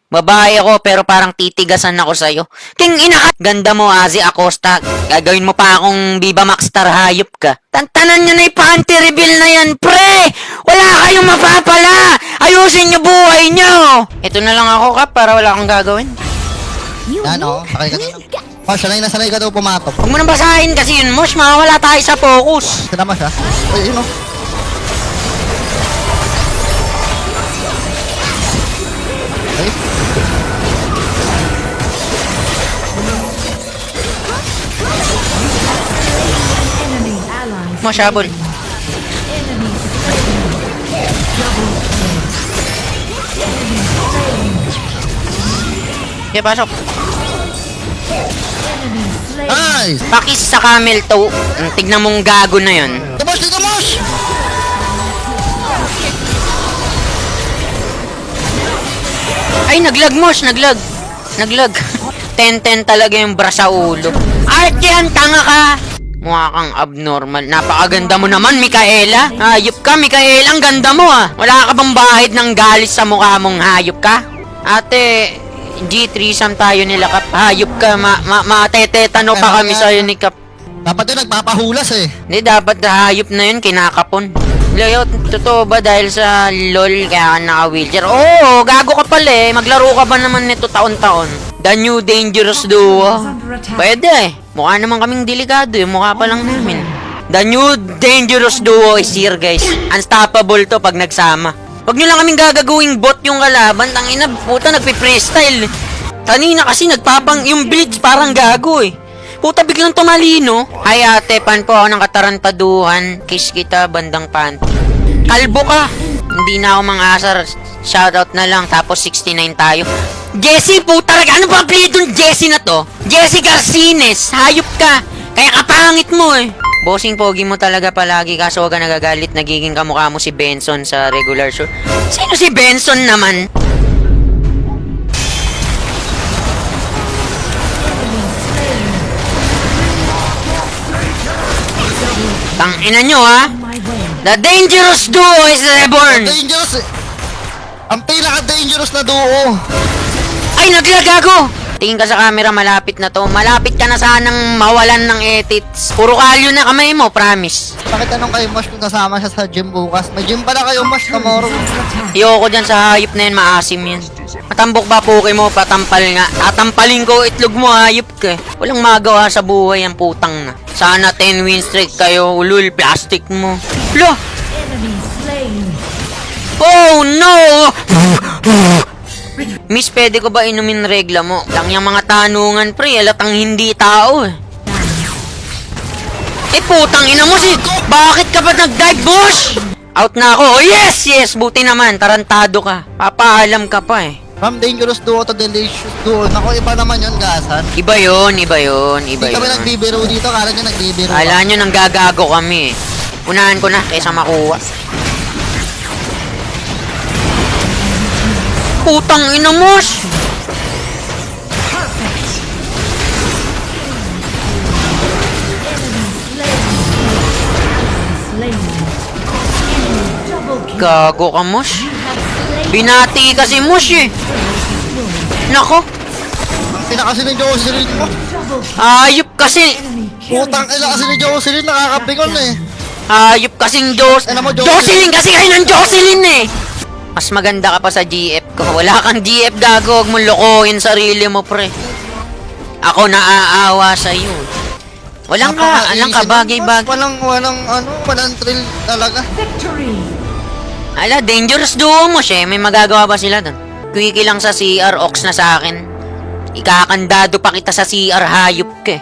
Babae ako pero parang titigasan ako sa'yo. King ina ka! Ganda mo, Azi Acosta. Gagawin mo pa akong Viva Max Star, hayop ka. Tantanan nyo na yung panty reveal na yan, pre! Wala kayong mapapala! Ayusin nyo buhay nyo! Ito na lang ako, Kap, para wala akong gagawin. Yan o, sakay ka na. Oh, sanay na ka daw pumatok. Huwag mo nang basahin kasi yun, Mosh. Mawawala tayo sa focus. Sinama siya. Ay, yun o. Ay. Mosh, habol. Okay, pasok. Nice! Pakis sa camel toe. Tignan mong gago na yun. Tumosh, dito Mosh! Ay, naglag, Mosh. Naglag. 10-10 talaga yung bra sa ulo. Artian, tanga ka! Mukha kang abnormal. Napakaganda mo naman, Mikaela. Hayop ka, Mikaela. Ang ganda mo, ah. Wala ka bang bahid ng galis sa mukha mong hayop ka? Ate, G3-sam tayo nila, Kap. Hayop ka. Matetetano pa kami sa'yo ni Kap. Dapat yun nagpapahulas eh. Hindi, dapat na hayop na yun, kinakapon. Layo, totoo ba dahil sa LOL kaya ka naka-wheelchair? Oo, gago ka pala eh. Maglaro ka ba naman nito taon-taon? The New Dangerous Duo. Pwede eh. Mukha naman kaming delikado eh. Mukha pa lang namin. The New Dangerous Duo is here, guys. Unstoppable to pag nagsama. Huwag nyo lang kaming gagaguing bot yung kalaban. Tangina, puta, nagpi-freestyle. Kanina kasi yung blitz parang gago eh. Puta, biglang tumalino. Hay ate, pan po ako ng katarantaduhan. Kiss kita, bandang pan. Kalbo ka. Hindi na ako mang-asar. Shoutout na lang, tapos 69 tayo. Jesse, puta, ano ba apelido ng Jesse na to? Jesse Garcines, hayop ka. Kaya kapangit mo eh. Bossing pogi mo talaga palagi, kaso wag ka nagagalit. Nagiging kamukha mo si Benson sa regular show. Sino si Benson naman? Tangina nyo ha. The Dangerous Duo is reborn. Dangerous eh. Ang pinaka-dangerous na duo. Ay, naglagago! Tingin ka sa camera, malapit na to. Malapit ka na sanang mawalan ng edits. Puro kalyo na kamay mo, promise. Bakit anong kayo Mosh kung kasama siya sa gym bukas? May gym pala kayo Mosh tomorrow. Iyoko dyan sa hayop na yun, maasim yan. Matambok ba puki mo, patampal nga. Tatampalin ko itlog mo, hayop ka. Walang magawa sa buhay ang putang na. Sana 10 win streak kayo, ulul, plastic mo. Lo! Oh no! Miss, pwede ko ba inumin regla mo? Lang yung mga tanungan, pre, alatang hindi tao eh. Eh, putang ina mo si... Bakit ka ba nag-dive, boss? Out na ako. Oh, yes, yes, buti naman, tarantado ka. Papaalam ka pa eh. From dangerous duo to delicious duo. Naku, iba naman yun, gasan. Iba yun, iba yun, iba Hindi kami yun. nagbibiro dito, kala nyo nagbibiro. Kala nyo nang gagago kami eh. Unahan ko na, kaysa makuha. Putang ina mo! Gago ka, Mosh. Binati kasi, Mosh eh. Nako. Ang ina kasi ni Jocelyn mo. Ayop kasi. Putang ina kasi ni Jocelyn, nakakapingon eh. Ayop kasing Ano mo, Jocelyn? Jocelyn kasi kayo ng Jocelyn eh. Mas maganda ka pa sa GF ko. Wala kang GF, gago. Huwag mong lokohin sarili mo, pre. Ako naaawa sa'yo. Walang ka bagay-bagay. Walang thrill talaga. Ala, dangerous duo mo siya. May magagawa ba sila doon? Quickie lang sa CR, ox na sa akin. Ikakandado pa kita sa CR, hayop ka eh.